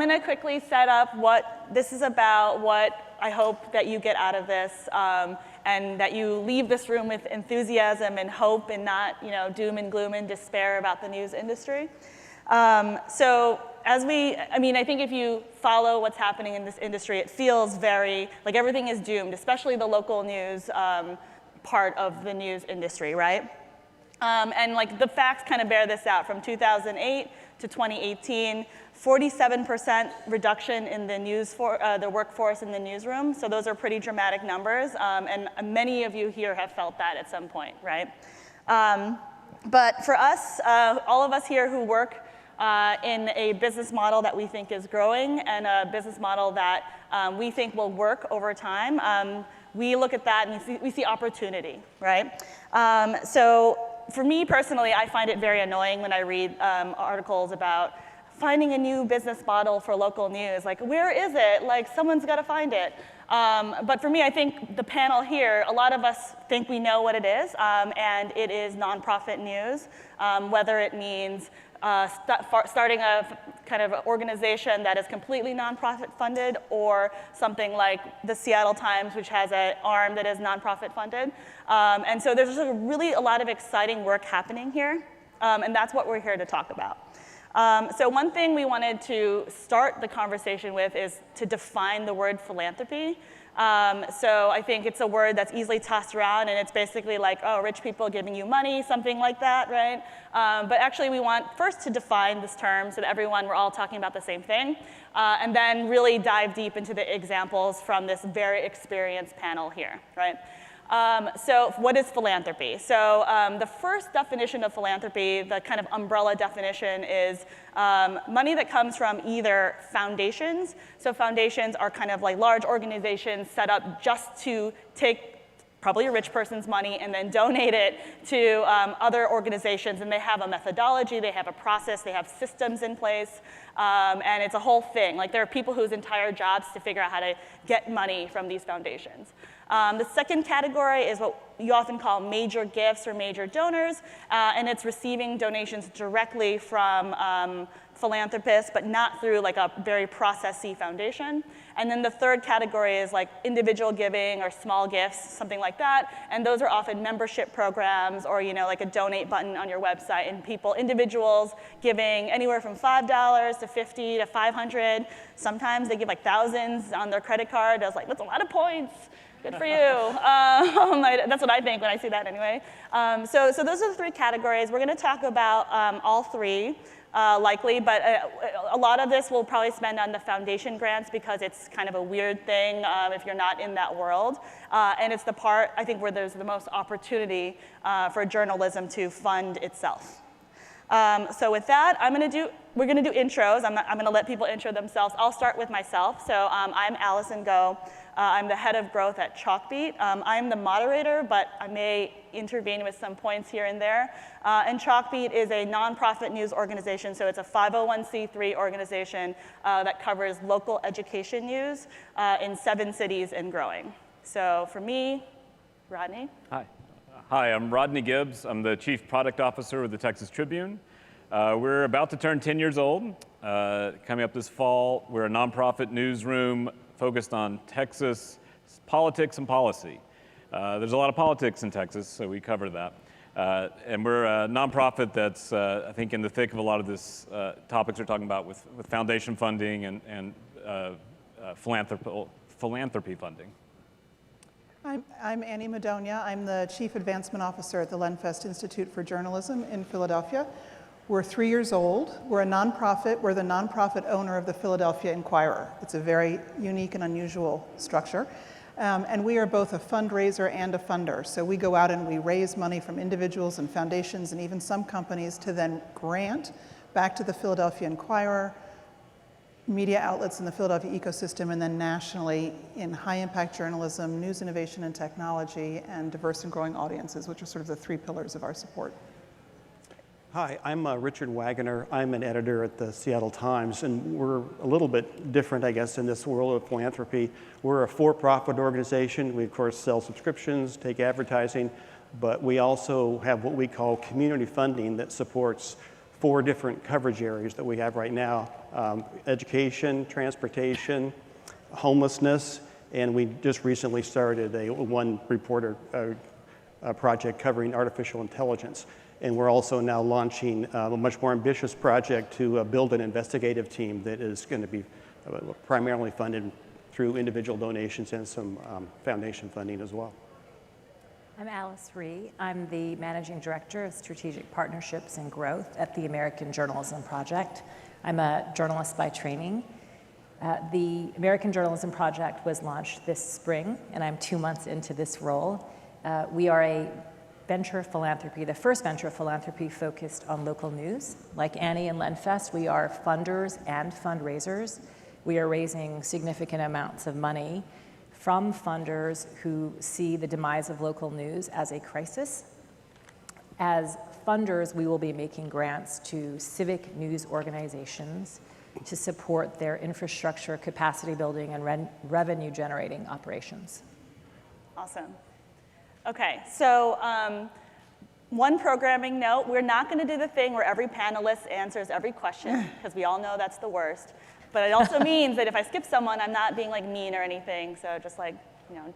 I'm going to quickly set up what this is about, what I hope that you get out of this, and that you leave this room with enthusiasm and hope and not, doom and gloom and despair about the news industry. So I think if you follow what's happening in this industry, it feels very like everything is doomed, especially the local news part of the news industry, right? And like the facts kind of bear this out. From 2008 to 2018, 47% reduction in the workforce in the newsroom. So those are pretty dramatic numbers, and many of you here have felt that at some point, right? But for us, all of us here who work in a business model that we think is growing and a business model that we think will work over time, we look at that and we see opportunity, right? So for me personally, I find it very annoying when I read articles about finding a new business model for local news. Like, where is it? Like, someone's got to find it. But for me, I think the panel here, a lot of us think we know what it is, and it is nonprofit news, whether it means starting a kind of organization that is completely nonprofit funded, or something like the Seattle Times, which has an arm that is nonprofit funded. And so there's really a lot of exciting work happening here, and that's what we're here to talk about. So one thing we wanted to start the conversation with is to define the word philanthropy. So I think it's a word that's easily tossed around, and it's basically like, oh, rich people giving you money, something like that, right? But actually we want first to define this term so that we're all talking about the same thing, and then really dive deep into the examples from this very experienced panel here, right? So what is philanthropy? So the first definition of philanthropy, the kind of umbrella definition, is money that comes from either foundations. So foundations are kind of like large organizations set up just to take probably a rich person's money and then donate it to other organizations. And they have a methodology, they have a process, they have systems in place, and it's a whole thing. Like, there are people whose entire jobs to figure out how to get money from these foundations. The second category is what you often call major gifts or major donors, and it's receiving donations directly from philanthropists, but not through like a very processy foundation. And then the third category is like individual giving or small gifts, something like that. And those are often membership programs, or like a donate button on your website, and individuals giving anywhere from $5 to $50 to $500. Sometimes they give like thousands on their credit card. I was like, that's a lot of points. Good for you. That's what I think when I see that anyway. So those are the three categories. We're going to talk about all three, likely, but a lot of this we'll probably spend on the foundation grants because it's kind of a weird thing if you're not in that world. And it's the part, I think, where there's the most opportunity for journalism to fund itself. So with that, we're going to do intros. I'm going to let people intro themselves. I'll start with myself. So I'm Allison Go. I'm the head of growth at Chalkbeat. I'm the moderator, but I may intervene with some points here and there. And Chalkbeat is a nonprofit news organization, so it's a 501c3 organization that covers local education news in 7 cities and growing. So for me, Rodney. Hi, I'm Rodney Gibbs. I'm the Chief Product Officer with the Texas Tribune. We're about to turn 10 years old. Coming up this fall, we're a nonprofit newsroom focused on Texas politics and policy. There's a lot of politics in Texas, so we cover that. And we're a nonprofit that's, I think, in the thick of a lot of this topics we're talking about with foundation funding and philanthropy funding. I'm Annie Madonia. I'm the Chief Advancement Officer at the Lenfest Institute for Journalism in Philadelphia. We're 3 years old. We're a nonprofit. We're the nonprofit owner of the Philadelphia Inquirer. It's a very unique and unusual structure. And we are both a fundraiser and a funder. So we go out and we raise money from individuals and foundations and even some companies to then grant back to the Philadelphia Inquirer, media outlets in the Philadelphia ecosystem, and then nationally in high-impact journalism, news innovation and technology, and diverse and growing audiences, which are sort of the 3 pillars of our support. Hi, I'm Richard Wagoner. I'm an editor at the Seattle Times, and we're a little bit different, I guess, in this world of philanthropy. We're a for-profit organization. We, of course, sell subscriptions, take advertising, but we also have what we call community funding that supports 4 different coverage areas that we have right now: education, transportation, homelessness, and we just recently started one reporter project covering artificial intelligence. And we're also now launching a much more ambitious project to build an investigative team that is going to be primarily funded through individual donations and some foundation funding as well. I'm Alice Ree. I'm the Managing Director of Strategic Partnerships and Growth at the American Journalism Project. I'm a journalist by training. The American Journalism Project was launched this spring, and I'm 2 months into this role. We are a venture philanthropy, the first venture philanthropy focused on local news. Like Annie and Lenfest, we are funders and fundraisers. We are raising significant amounts of money from funders who see the demise of local news as a crisis. As funders, we will be making grants to civic news organizations to support their infrastructure, capacity building, and revenue generating operations. Awesome. Okay, so one programming note, we're not going to do the thing where every panelist answers every question, because we all know that's the worst. But it also means that if I skip someone, I'm not being like mean or anything, so just like,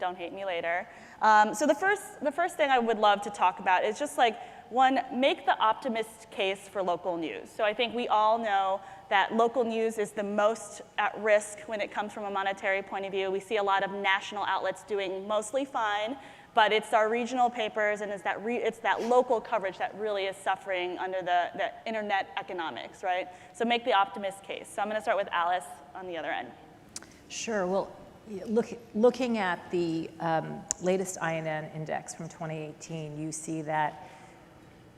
don't hate me later. So the first thing I would love to talk about is just like, one, make the optimist case for local news. So I think we all know that local news is the most at risk when it comes from a monetary point of view. We see a lot of national outlets doing mostly fine, but it's our regional papers and it's that local coverage that really is suffering under the internet economics, right? So make the optimist case. So I'm going to start with Alice on the other end. Sure. Well, looking at the latest INN index from 2018, you see that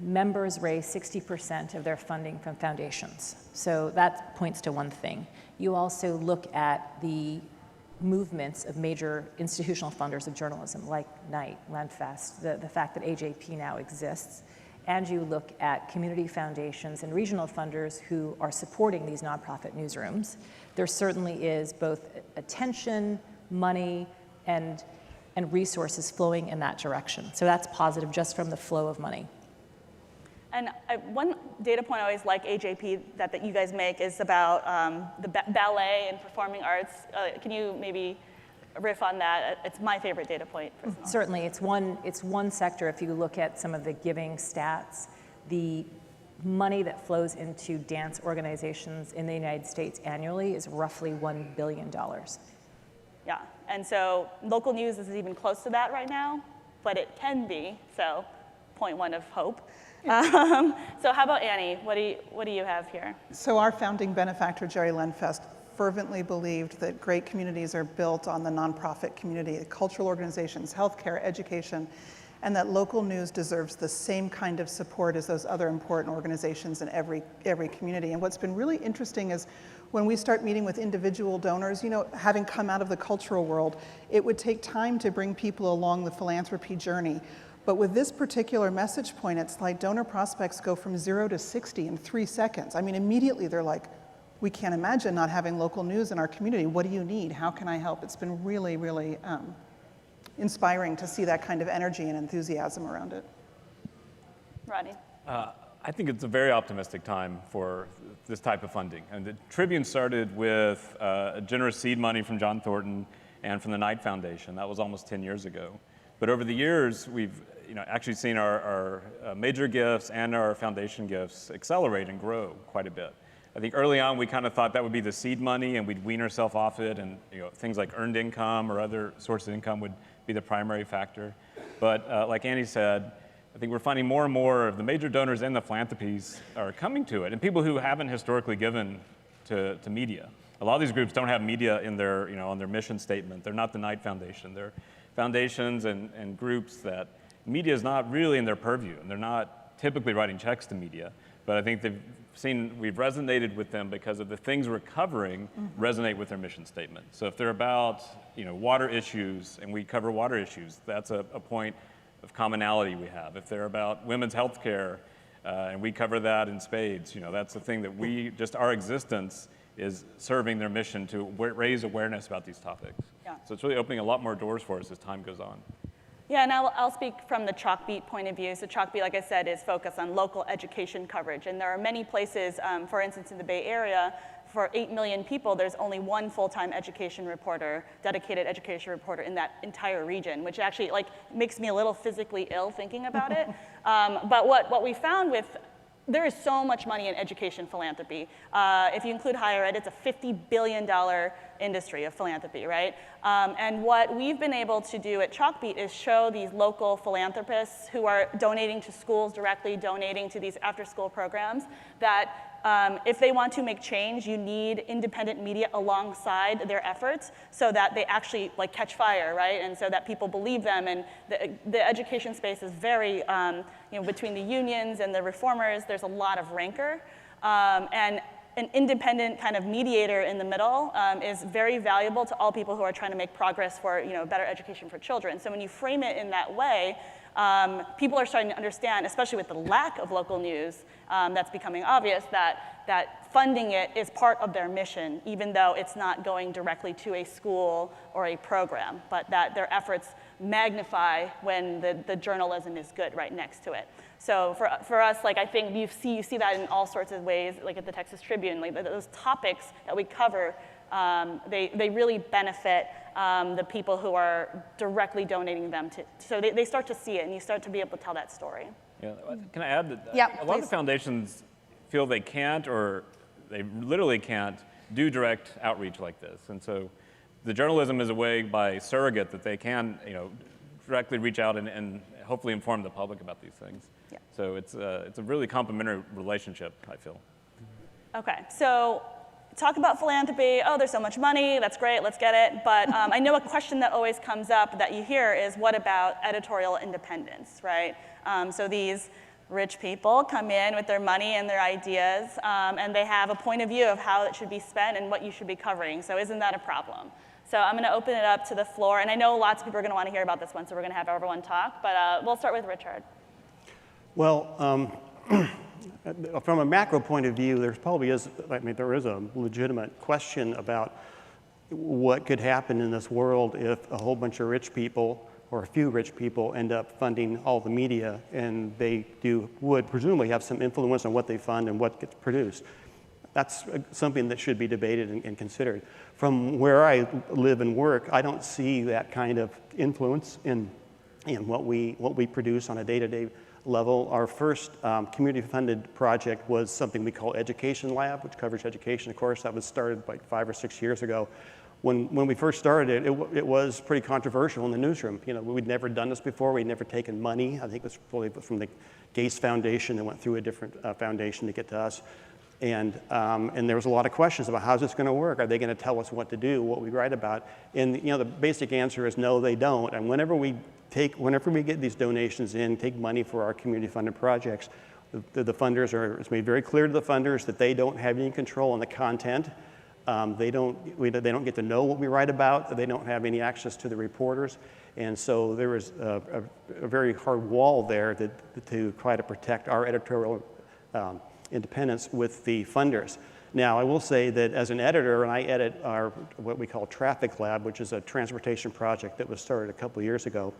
members raise 60% of their funding from foundations. So that points to one thing. You also look at the movements of major institutional funders of journalism like Knight, Lenfest, the fact that AJP now exists, and you look at community foundations and regional funders who are supporting these nonprofit newsrooms. There certainly is both attention, money, and resources flowing in that direction. So that's positive just from the flow of money. And one data point I always like AJP that you guys make is about the ballet and performing arts. Can you maybe riff on that? It's my favorite data point, personally. Certainly, it's one sector. If you look at some of the giving stats, the money that flows into dance organizations in the United States annually is roughly $1 billion. Yeah, and so local news isn't even close to that right now, but it can be, so point one of hope. So how about Annie? What do you have here? So our founding benefactor, Jerry Lenfest, fervently believed that great communities are built on the nonprofit community, cultural organizations, healthcare, education, and that local news deserves the same kind of support as those other important organizations in every community. And what's been really interesting is when we start meeting with individual donors, having come out of the cultural world, it would take time to bring people along the philanthropy journey. But with this particular message point, it's like donor prospects go from 0 to 60 in 3 seconds. I mean, immediately they're like, we can't imagine not having local news in our community. What do you need? How can I help? It's been really, really inspiring to see that kind of energy and enthusiasm around it. Rodney? I think it's a very optimistic time for this type of funding. And the Tribune started with a generous seed money from John Thornton and from the Knight Foundation. That was almost 10 years ago. But over the years, we've actually seen our major gifts and our foundation gifts accelerate and grow quite a bit. I think early on, we kind of thought that would be the seed money and we'd wean ourselves off it, and things like earned income or other sources of income would be the primary factor. But like Annie said, I think we're finding more and more of the major donors and the philanthropies are coming to it, and people who haven't historically given to media. A lot of these groups don't have media in their, on their mission statement. They're not the Knight Foundation. They're foundations and groups that media is not really in their purview, and they're not typically writing checks to media. But I think we've resonated with them because of the things we're covering resonate with their mission statement. So if they're about, water issues, and we cover water issues, that's a point of commonality we have. If they're about women's health care, and we cover that in spades, that's the thing that our existence is serving their mission to raise awareness about these topics. Yeah. So it's really opening a lot more doors for us as time goes on. Yeah, and I'll speak from the Chalkbeat point of view. So Chalkbeat, like I said, is focused on local education coverage. And there are many places, for instance, in the Bay Area, for 8 million people, there's only one full-time education reporter, dedicated education reporter in that entire region, which actually makes me a little physically ill thinking about it. But what we found there is so much money in education philanthropy. If you include higher ed, it's a $50 billion industry of philanthropy, right? And what we've been able to do at Chalkbeat is show these local philanthropists who are donating to schools directly, donating to these after-school programs, that if they want to make change, you need independent media alongside their efforts so that they actually catch fire, right? And so that people believe them. And the education space is very, between the unions and the reformers, there's a lot of rancor. And an independent kind of mediator in the middle is very valuable to all people who are trying to make progress for better education for children. So when you frame it in that way, people are starting to understand, especially with the lack of local news that's becoming obvious, that funding it is part of their mission, even though it's not going directly to a school or a program, but that their efforts magnify when the journalism is good right next to it. So for us, I think you see that in all sorts of ways, like at the Texas Tribune, those topics that we cover, they really benefit the people who are directly donating them to. So they start to see it, and you start to be able to tell that story. Yeah, can I add that Yeah, a lot of foundations feel they can't, or they literally can't, do direct outreach like this. And so the journalism is a way by surrogate that they can directly reach out and hopefully inform the public about these things. Yeah. So it's a really complementary relationship, I feel. Okay, so talk about philanthropy. Oh, there's so much money. That's great. Let's get it. But I know a question that always comes up that you hear is, what about editorial independence, right? So these rich people come in with their money and their ideas, and they have a point of view of how it should be spent and what you should be covering. So isn't that a problem? So I'm going to open it up to the floor. And I know lots of people are going to want to hear about this one, so we're going to have everyone talk. But we'll start with Richard. Well, from a macro point of view, there probably is, there is a legitimate question about what could happen in this world if a whole bunch of rich people or a few rich people end up funding all the media, and they would presumably have some influence on what they fund and what gets produced. That's something that should be debated and considered. From where I live and work, I don't see that kind of influence in what we produce on a day-to-day level. Our first community-funded project was something we call Education Lab, which covers education. Of course, that was started like 5 or 6 years ago. When we first started it was pretty controversial in the newsroom. We'd never done this before. We'd never taken money. I think it was fully from the Gates Foundation that went through a different foundation to get to us. And there was a lot of questions about how's this going to work? Are they going to tell us what to do, what we write about? And the basic answer is no, they don't. And whenever we get these donations in, take money for our community-funded projects, the funders it's made very clear to the funders that they don't have any control on the content. They don't get to know what we write about. They don't have any access to the reporters. And so there was a very hard wall there to try to protect our editorial independence with the funders. Now, I will say that as an editor, and I edit our what we call Traffic Lab, which is a transportation project that was started a couple of years ago.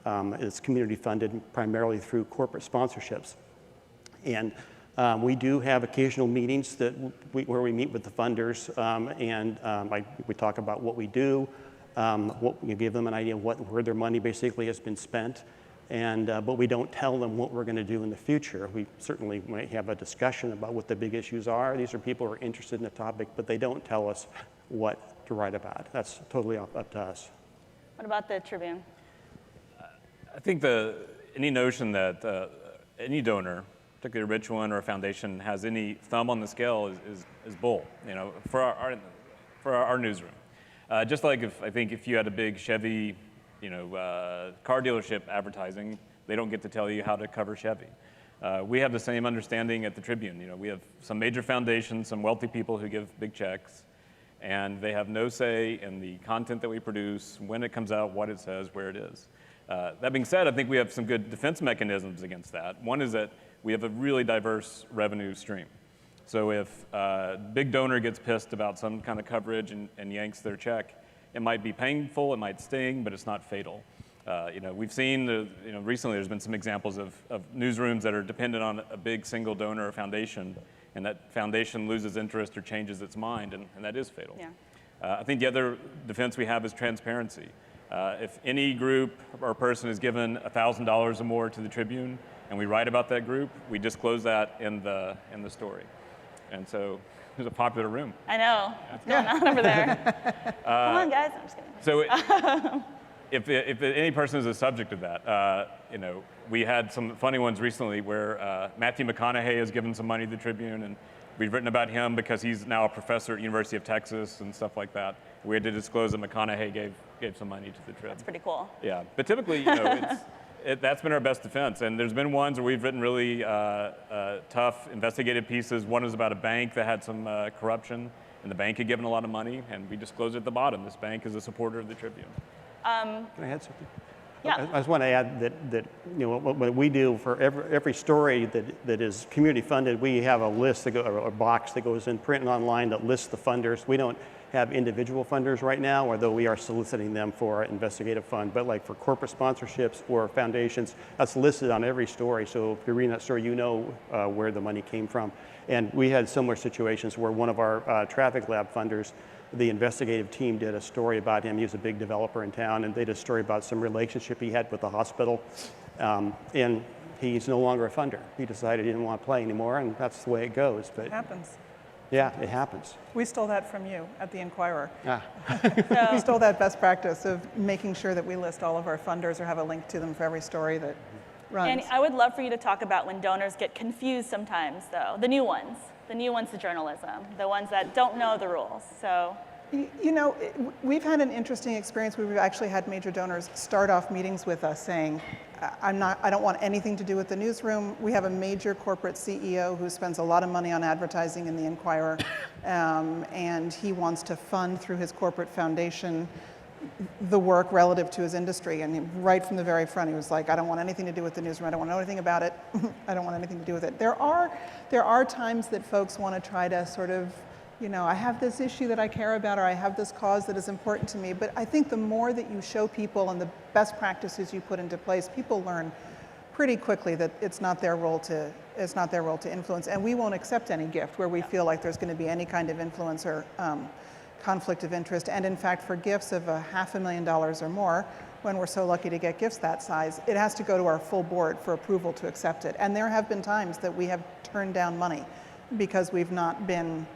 It's community funded primarily through corporate sponsorships. And we do have occasional meetings where we meet with the funders, we talk about what we do, we give them an idea of where their money basically has been spent, but we don't tell them what we're going to do in the future. We certainly might have a discussion about what the big issues are. These are people who are interested in the topic, but they don't tell us what to write about. That's totally up to us. What about the Tribune? I think any notion that any donor, particularly a rich one or a foundation, has any thumb on the scale is bull. For our newsroom. Just like if you had a big Chevy, car dealership advertising, they don't get to tell you how to cover Chevy. We have the same understanding at the Tribune. We have some major foundations, some wealthy people who give big checks, and they have no say in the content that we produce, when it comes out, what it says, where it is. That being said, I think we have some good defense mechanisms against that. One is that we have a really diverse revenue stream. So if a big donor gets pissed about some kind of coverage and yanks their check, it might be painful, it might sting, but it's not fatal. We've seen, recently there's been some examples of newsrooms that are dependent on a big single donor or foundation, and that foundation loses interest or changes its mind, and that is fatal. Yeah. I think the other defense we have is transparency. If any group or person is given $1,000 or more to the Tribune, and we write about that group, we disclose that in the story. And so there's a popular room. I know. What's going on over there? Come on, guys. I'm just kidding. So if any person is a subject of that, we had some funny ones recently where Matthew McConaughey has given some money to the Tribune, and we've written about him because he's now a professor at University of Texas and stuff like that. We had to disclose that McConaughey gave some money to the Trib. That's pretty cool. Yeah, but typically, that's been our best defense. And there's been ones where we've written really tough investigative pieces. One was about a bank that had some corruption, and the bank had given a lot of money, and we disclosed at the bottom, this bank is a supporter of the Tribune. Can I add something? Yeah. I just want to add that what we do for every story that is community funded, we have a list or a box that goes in print and online that lists the funders. We don't have individual funders right now, although we are soliciting them for our investigative fund. But like for corporate sponsorships or foundations, that's listed on every story. So if you're reading that story, you know where the money came from. And we had similar situations where one of our traffic lab funders, the investigative team did a story about him. He was a big developer in town, and they did a story about some relationship he had with the hospital. And he's no longer a funder. He decided he didn't want to play anymore, and that's the way it goes. But It happens. yeah, it happens. We stole that from you at the Inquirer. So, We stole that best practice of making sure that we list all of our funders or have a link to them for every story that runs. and I would love for you to talk about when donors get confused sometimes, though. The new ones to journalism, the ones that don't know the rules. So, We've had an interesting experience where we've actually had major donors start off meetings with us saying, I don't want anything to do with the newsroom. We have a major corporate CEO who spends a lot of money on advertising in the Inquirer, and he wants to fund through his corporate foundation the work relative to his industry. And right from the very front, he was like, I don't want anything to do with the newsroom. I don't want to know anything about it. I don't want anything to do with it. There are times that folks want to try to sort of, I have this issue that I care about, or I have this cause that is important to me. But I think the more that you show people and the best practices you put into place, people learn pretty quickly that it's not their role to influence. And we won't accept any gift where we feel like there's going to be any kind of influence or conflict of interest. And in fact, for gifts of $500,000 or more, when we're so lucky to get gifts that size, it has to go to our full board for approval to accept it. And there have been times that we have turned down money because we've not been,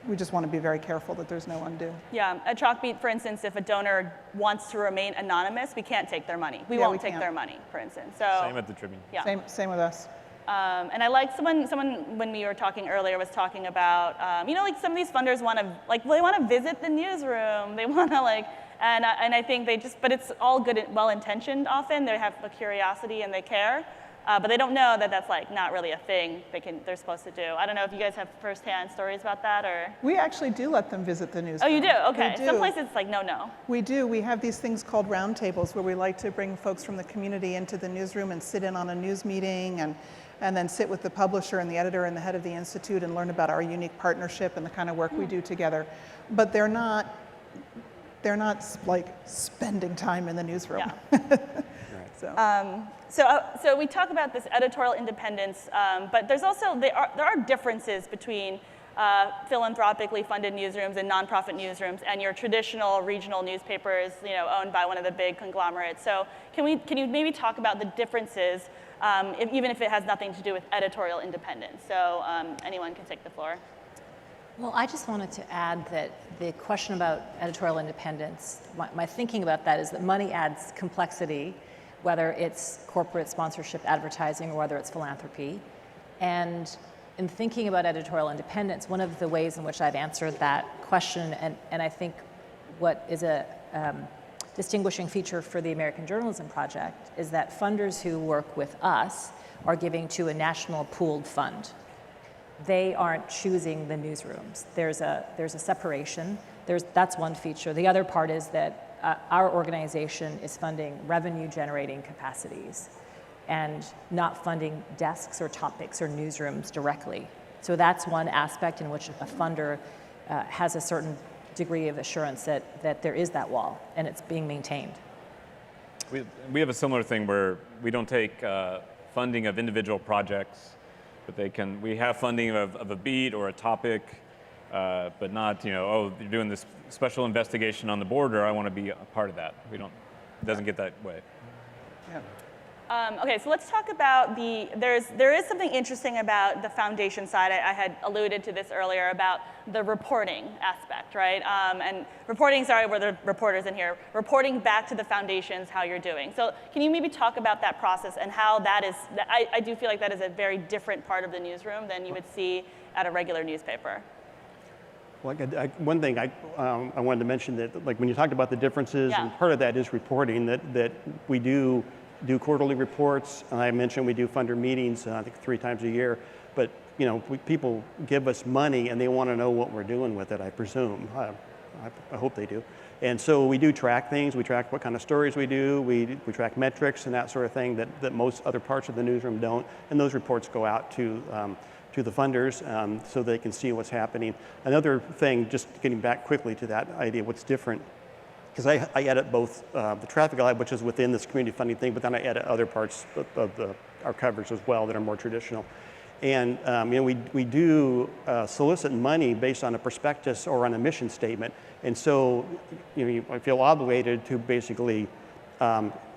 we just want to be very careful that there's no undue. yeah, at Chalkbeat, for instance, if a donor wants to remain anonymous, we can't take their money. We won't take their money, for instance. So, Same at the Tribune. yeah. Same with us. And I liked someone when we were talking earlier was talking about, like some of these funders want to, they want to visit the newsroom. They want to and I think but it's all good, well-intentioned often. They have a curiosity and they care, but they don't know that that's not really a thing they're supposed to do. I don't know if you guys have firsthand stories about that or. We actually do let them visit the newsroom. Oh, you do? Okay. We do. Some places it's no. We do. We have these things called roundtables where we like to bring folks from the community into the newsroom and sit in on a news meeting and then sit with the publisher and the editor and the head of the institute and learn about our unique partnership and the kind of work we do together. But they're not spending time in the newsroom. Yeah. So we talk about this editorial independence, but there are differences between philanthropically funded newsrooms and nonprofit newsrooms and your traditional regional newspapers, owned by one of the big conglomerates. So can you maybe talk about the differences, even if it has nothing to do with editorial independence? So anyone can take the floor. Well, I just wanted to add that the question about editorial independence, my thinking about that is that money adds complexity, whether it's corporate sponsorship advertising or whether it's philanthropy. And in thinking about editorial independence, one of the ways in which I've answered that question, and I think what is a distinguishing feature for the American Journalism Project, is that funders who work with us are giving to a national pooled fund. They aren't choosing the newsrooms. There's a separation. That's one feature. The other part is that our organization is funding revenue-generating capacities and not funding desks or topics or newsrooms directly. So that's one aspect in which a funder has a certain degree of assurance that there is that wall and it's being maintained. We have a similar thing where we don't take funding of individual projects, but we have funding of a beat or a topic, but not, oh, you're doing this special investigation on the border, I want to be a part of that. It doesn't get that way. Yeah. Okay, so let's talk about there is something interesting about the foundation side. I had alluded to this earlier about the reporting aspect, right? And reporting, sorry, we're the reporters in here, reporting back to the foundations how you're doing. So can you maybe talk about that process and how that is, I do feel like that is a very different part of the newsroom than you would see at a regular newspaper. Well, one thing I wanted to mention that, like when you talked about the differences, and part of that is reporting, that we do quarterly reports. I mentioned we do funder meetings, I think 3 times a year. But people give us money and they want to know what we're doing with it, I presume. I hope they do. And so we do track things. We track what kind of stories we do. We track metrics and that sort of thing that most other parts of the newsroom don't. And those reports go out to the funders so they can see what's happening. Another thing, just getting back quickly to that idea, what's different, because I edit both the traffic guide, which is within this community funding thing, but then I edit other parts of our coverage as well that are more traditional. And we do solicit money based on a prospectus or on a mission statement. And so I feel obligated to basically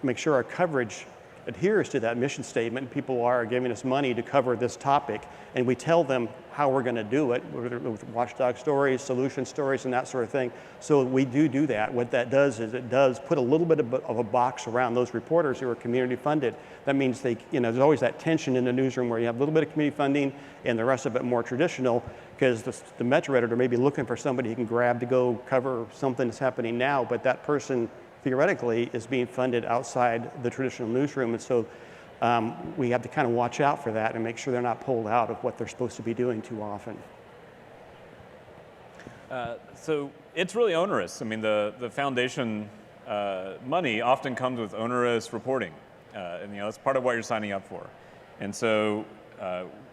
make sure our coverage adheres to that mission statement. People are giving us money to cover this topic, and we tell them how we're going to do it with watchdog stories, solution stories, and that sort of thing. So we do that. What that does is it does put a little bit of a box around those reporters who are community funded. That means there's always that tension in the newsroom where you have a little bit of community funding and the rest of it more traditional, because the metro editor may be looking for somebody he can grab to go cover something that's happening now, but that person theoretically is being funded outside the traditional newsroom. And so we have to kind of watch out for that and make sure they're not pulled out of what they're supposed to be doing too often. So it's really onerous. I mean, the foundation money often comes with onerous reporting. And that's part of what you're signing up for. And so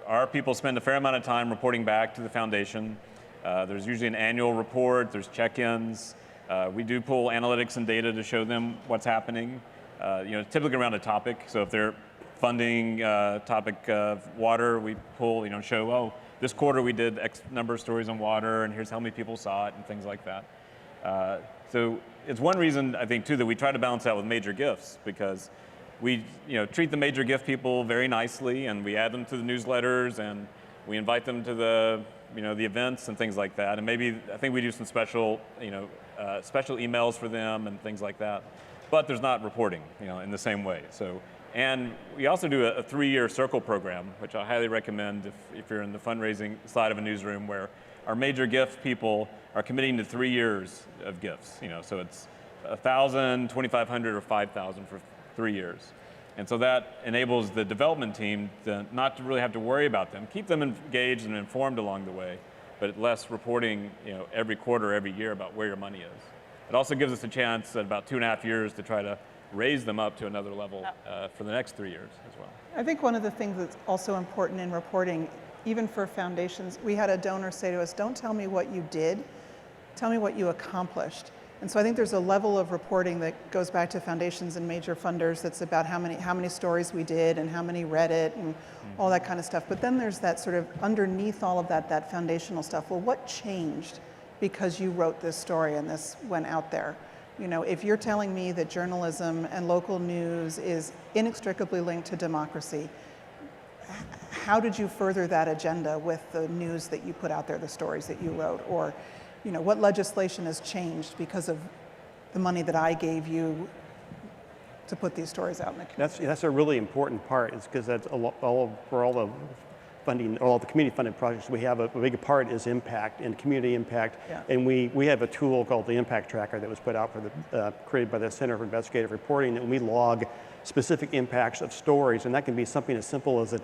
our people spend a fair amount of time reporting back to the foundation. There's usually an annual report, there's check-ins. We do pull analytics and data to show them what's happening, typically around a topic. So if they're funding topic of water, we pull, show, oh, this quarter we did X number of stories on water, and here's how many people saw it, and things like that. So it's one reason, I think, too, that we try to balance out with major gifts, because we treat the major gift people very nicely, and we add them to the newsletters, and we invite them to the events and things like that. And maybe, I think we do some special, special emails for them and things like that. But there's not reporting, in the same way. So, and we also do a 3-year circle program, which I highly recommend if you're in the fundraising side of a newsroom, where our major gift people are committing to 3 years of gifts. So it's 1,000, 2,500, or 5,000 for 3 years. And so that enables the development team not to really have to worry about them, keep them engaged and informed along the way, but less reporting every quarter, every year about where your money is. It also gives us a chance at about 2.5 years to try to raise them up to another level for the next 3 years as well. I think one of the things that's also important in reporting, even for foundations, we had a donor say to us, don't tell me what you did, tell me what you accomplished. And so I think there's a level of reporting that goes back to foundations and major funders that's about how many stories we did and how many read it and all that kind of stuff. But then there's that sort of underneath all of that foundational stuff. Well, what changed because you wrote this story and this went out there? If you're telling me that journalism and local news is inextricably linked to democracy, how did you further that agenda with the news that you put out there, the stories that you wrote? Or what legislation has changed because of the money that I gave you to put these stories out in the community? That's a really important part, is because that's for all the funding, all the community funded projects we have, a big part is impact and community impact. Yeah. And we have a tool called the Impact Tracker that was put out for created by the Center for Investigative Reporting, and we log specific impacts of stories, and that can be something as simple as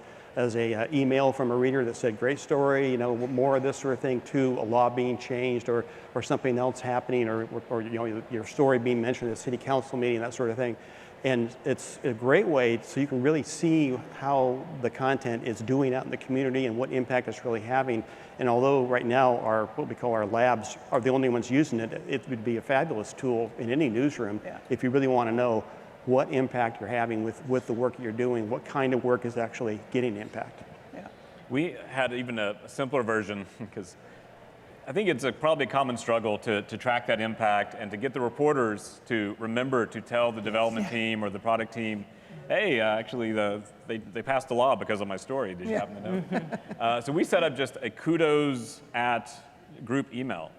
a email from a reader that said, great story, more of this sort of thing, to a law being changed or something else happening, or your story being mentioned at a city council meeting, that sort of thing. And it's a great way so you can really see how the content is doing out in the community and what impact it's really having. And although right now what we call our labs are the only ones using it, it would be a fabulous tool in any newsroom if you really want to know what impact you're having with the work you're doing, what kind of work is actually getting impact. Yeah. We had even a simpler version because I think it's probably a common struggle to track that impact and to get the reporters to remember to tell the development team or the product team, hey, actually they passed a law because of my story. Did you happen to know? So we set up just a kudos at group email.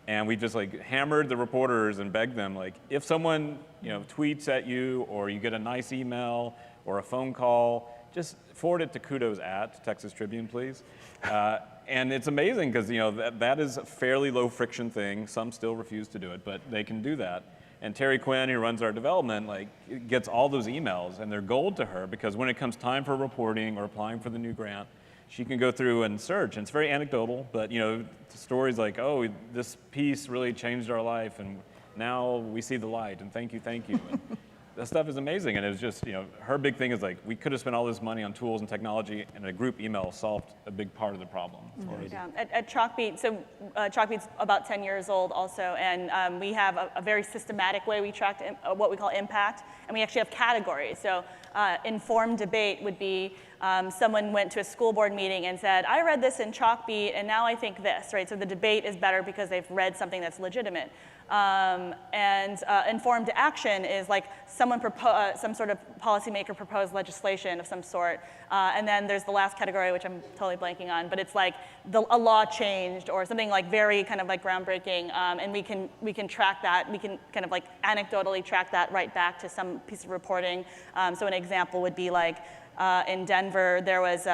And we just like hammered the reporters and begged them, like, if someone tweets at you or you get a nice email or a phone call, just forward it to kudos at Texas Tribune, please. And it's amazing because that is a fairly low friction thing. Some still refuse to do it, but they can do that. And Terry Quinn, who runs our development, gets all those emails, and they're gold to her because when it comes time for reporting or applying for the new grant, she can go through and search. And it's very anecdotal, but stories like, oh, this piece really changed our life, and now we see the light, and thank you. And that stuff is amazing. And it was just, her big thing is like, we could have spent all this money on tools and technology, and a group email solved a big part of the problem. Yeah. At Chalkbeat, so Chalkbeat's about 10 years old also, and we have a very systematic way we track what we call impact, and we actually have categories. So informed debate would be someone went to a school board meeting and said, I read this in Chalkbeat, and now I think this, right? So the debate is better because they've read something that's legitimate. Informed action is like some sort of policymaker proposed legislation of some sort. And then there's the last category, which I'm totally blanking on, but it's like a law changed or something like very kind of like groundbreaking. And we can track that. We can kind of like anecdotally track that right back to some piece of reporting. So an example would be like, in Denver, there was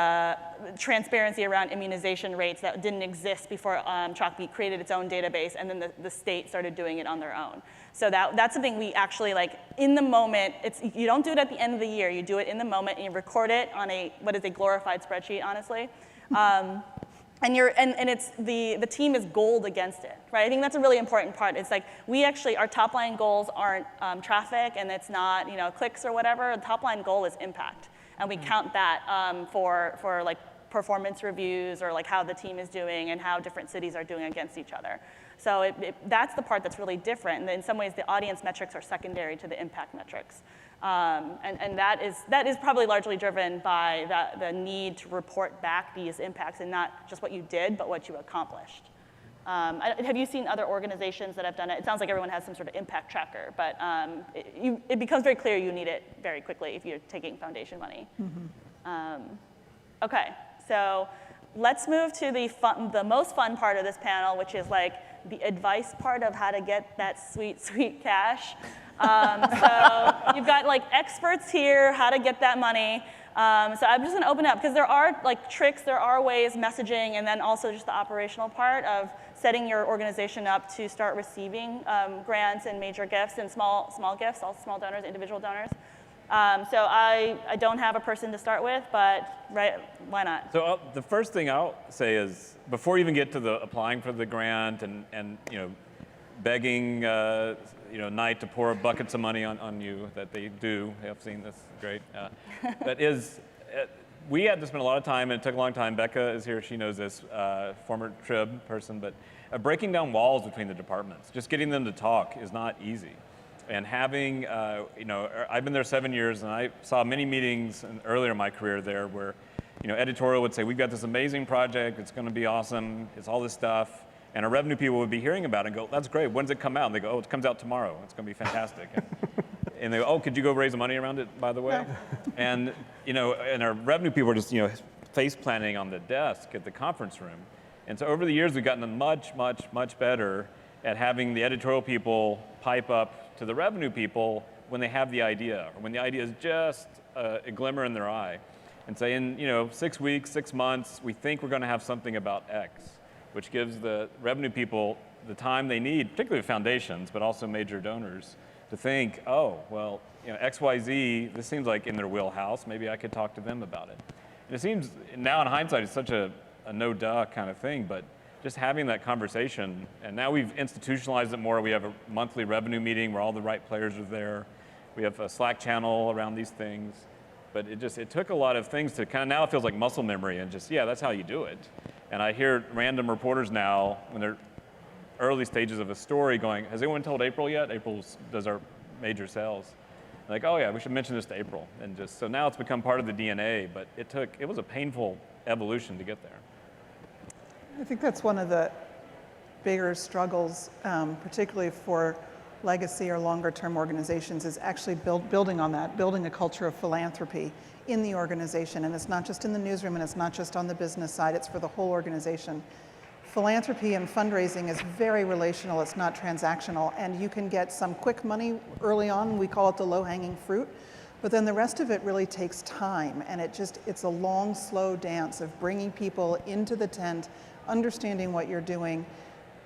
transparency around immunization rates that didn't exist before Chalkbeat created its own database, and then the state started doing it on their own. So that's something we actually like in the moment. You don't do it at the end of the year. You do it in the moment, and you record it on what is a glorified spreadsheet, honestly. And it's the team is gold against it, right? I think that's a really important part. It's like our top line goals aren't traffic, and it's not clicks or whatever. The top line goal is impact. And we count that for like performance reviews or like how the team is doing and how different cities are doing against each other. So that's the part that's really different. And in some ways, the audience metrics are secondary to the impact metrics. And that is probably largely driven by the need to report back these impacts and not just what you did, but what you accomplished. Have you seen other organizations that have done it? It sounds like everyone has some sort of impact tracker, but it becomes very clear you need it very quickly if you're taking foundation money. Mm-hmm. Okay, so let's move to the most fun part of this panel, which is like the advice part of how to get that sweet, sweet cash. So you've got like experts here, how to get that money. So I'm just going to open up because there are like tricks, there are ways, messaging, and then also just the operational part of setting your organization up to start receiving grants and major gifts and small gifts, all small donors, individual donors. So I don't have a person to start with, but why not? So the first thing I'll say is before you even get to the applying for the grant and begging Knight to pour buckets of money on you, that they do. I've seen this, great. We had to spend a lot of time, and it took a long time. Becca is here, she knows this, former Trib person, but breaking down walls between the departments, just getting them to talk is not easy. And having, I've been there 7 years, and I saw many meetings earlier in my career there where, editorial would say, we've got this amazing project, it's gonna be awesome, it's all this stuff. And our revenue people would be hearing about it and go, that's great, when does it come out? And they go, oh, it comes out tomorrow, it's gonna be fantastic. And they go, oh, could you go raise the money around it, by the way? And, and our revenue people are just, face planting on the desk at the conference room. And so over the years, we've gotten much, much, much better at having the editorial people pipe up to the revenue people when they have the idea, or when the idea is just a glimmer in their eye. And say, in 6 weeks, 6 months, we think we're gonna have something about X, which gives the revenue people the time they need, particularly foundations, but also major donors, to think, oh, well, XYZ, this seems like in their wheelhouse, maybe I could talk to them about it. And it seems, now in hindsight, it's such a no-duh kind of thing, but just having that conversation, and now we've institutionalized it more. We have a monthly revenue meeting where all the right players are there. We have a Slack channel around these things. But it took a lot of things to kind of, now it feels like muscle memory and just, yeah, that's how you do it. And I hear random reporters now, when they're early stages of a story going, has anyone told April yet? April does our major sales. Like, oh yeah, we should mention this to April. And just, so now it's become part of the DNA, but it was a painful evolution to get there. I think that's one of the bigger struggles, particularly for legacy or longer term organizations, is actually building on that, building a culture of philanthropy in the organization. And it's not just in the newsroom, and it's not just on the business side, it's for the whole organization. Philanthropy and fundraising is very relational, it's not transactional, and you can get some quick money early on, we call it the low-hanging fruit, but then the rest of it really takes time, and it's a long, slow dance of bringing people into the tent, understanding what you're doing,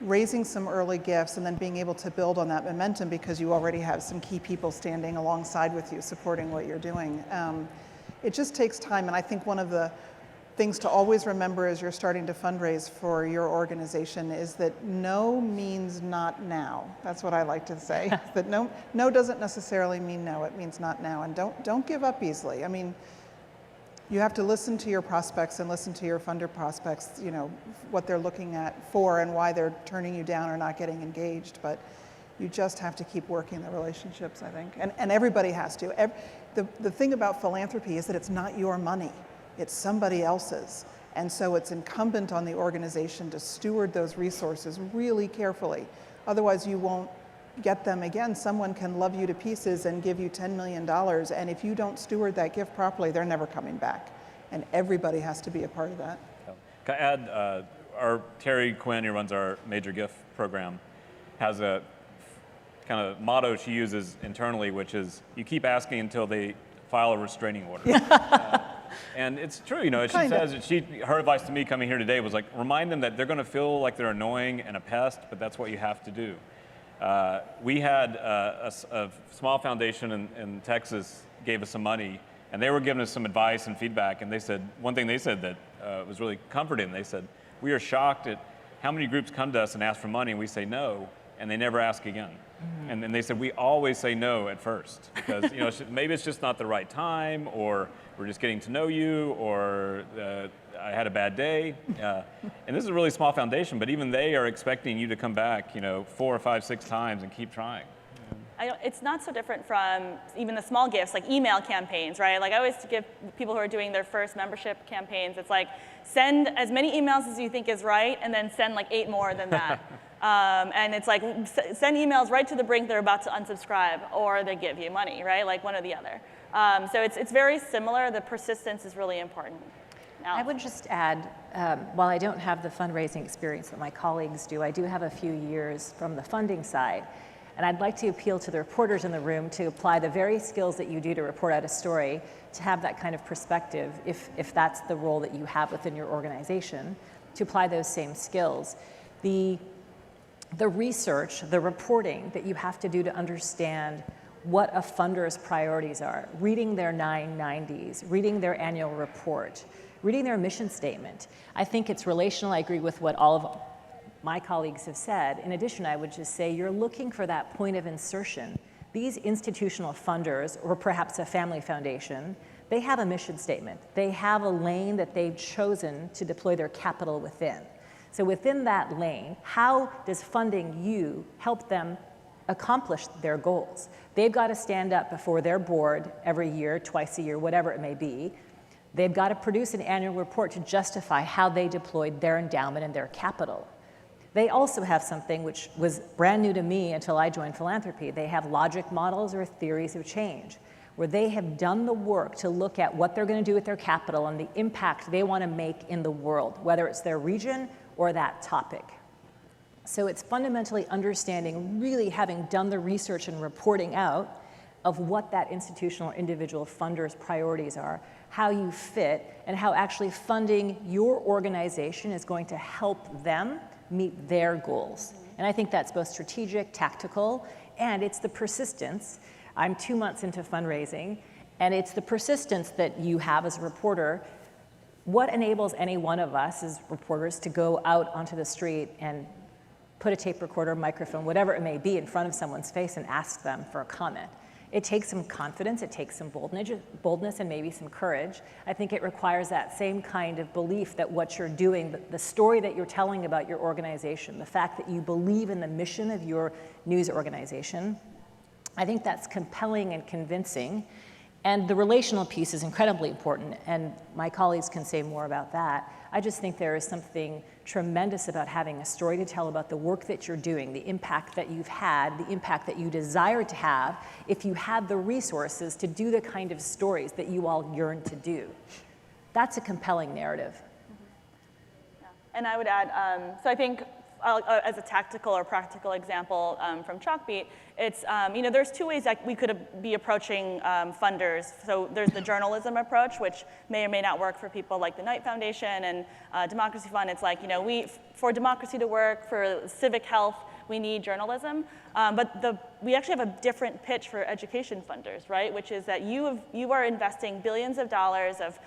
raising some early gifts, and then being able to build on that momentum because you already have some key people standing alongside with you, supporting what you're doing. It just takes time, and I think one of the things to always remember as you're starting to fundraise for your organization is that no means not now. That's what I like to say. That no doesn't necessarily mean no, it means not now. And don't give up easily. I mean, you have to listen to your prospects and listen to your funder prospects, you know, what they're looking at for and why they're turning you down or not getting engaged. But you just have to keep working the relationships, I think. And everybody has to. The thing about philanthropy is that it's not your money. It's somebody else's. And so it's incumbent on the organization to steward those resources really carefully. Otherwise you won't get them again. Someone can love you to pieces and give you $10 million, and if you don't steward that gift properly, they're never coming back. And everybody has to be a part of that. Can I add, our Terry Quinn, who runs our major gift program, has a kind of motto she uses internally, which is, you keep asking until they file a restraining order. And it's true, you know, she says, her advice to me coming here today was like, remind them that they're going to feel like they're annoying and a pest, but that's what you have to do. We had a small foundation in Texas gave us some money, and they were giving us some advice and feedback, and they said, one thing they said that was really comforting, they said, we are shocked at how many groups come to us and ask for money, and we say no, and they never ask again. Mm-hmm. And they said, we always say no at first, because you know, maybe it's just not the right time, or we're just getting to know you, or I had a bad day. And this is a really small foundation, but even they are expecting you to come back, you know, 4 or 5, 6 times and keep trying. It's not so different from even the small gifts, like email campaigns, right? Like I always give people who are doing their first membership campaigns, it's like, send as many emails as you think is right, and then send like 8 more than that. And it's like, send emails right to the brink they're about to unsubscribe, or they give you money, right? Like one or the other. So it's very similar. The persistence is really important. I would just add, while I don't have the fundraising experience that my colleagues do, I do have a few years from the funding side. And I'd like to appeal to the reporters in the room to apply the very skills that you do to report out a story, to have that kind of perspective, if that's the role that you have within your organization, to apply those same skills. The research, the reporting that you have to do to understand what a funder's priorities are, reading their 990s, reading their annual report, reading their mission statement. I think it's relational. I agree with what all of my colleagues have said. In addition, I would just say you're looking for that point of insertion. These institutional funders, or perhaps a family foundation, they have a mission statement. They have a lane that they've chosen to deploy their capital within. So within that lane, how does funding you help them accomplish their goals? They've got to stand up before their board every year, twice a year, whatever it may be. They've got to produce an annual report to justify how they deployed their endowment and their capital. They also have something which was brand new to me until I joined Philanthropy. They have logic models or theories of change, where they have done the work to look at what they're going to do with their capital and the impact they want to make in the world, whether it's their region or that topic. So it's fundamentally understanding, really having done the research and reporting out of what that institutional or individual funder's priorities are, how you fit, and how actually funding your organization is going to help them meet their goals. And I think that's both strategic, tactical, and it's the persistence. I'm 2 months into fundraising, and it's the persistence that you have as a reporter. What enables any one of us as reporters to go out onto the street and put a tape recorder, microphone, whatever it may be, in front of someone's face and ask them for a comment? It takes some confidence, it takes some boldness and maybe some courage. I think it requires that same kind of belief that what you're doing, the story that you're telling about your organization, the fact that you believe in the mission of your news organization, I think that's compelling and convincing. And the relational piece is incredibly important, and my colleagues can say more about that. I just think there is something tremendous about having a story to tell about the work that you're doing, the impact that you've had, the impact that you desire to have, if you had the resources to do the kind of stories that you all yearn to do. That's a compelling narrative. Yeah. And I would add, so I think as a tactical or practical example from Chalkbeat, it's, there's two ways that we could be approaching funders. So there's the journalism approach, which may or may not work for people like the Knight Foundation and Democracy Fund. It's like, for democracy to work, for civic health, we need journalism. But we actually have a different pitch for education funders, right? Which is that you are investing billions of dollars of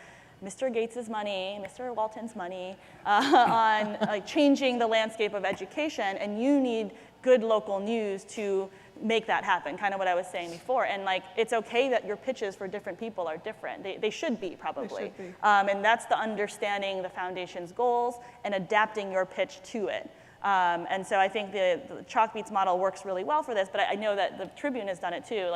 Mr. Gates's money, Mr. Walton's money, on changing the landscape of education, and you need good local news to make that happen, kind of what I was saying before. And it's okay that your pitches for different people are different. They should be, probably. They should be. And that's the understanding the foundation's goals and adapting your pitch to it. And so I think the Chalkbeat's model works really well for this, but I know that the Tribune has done it too.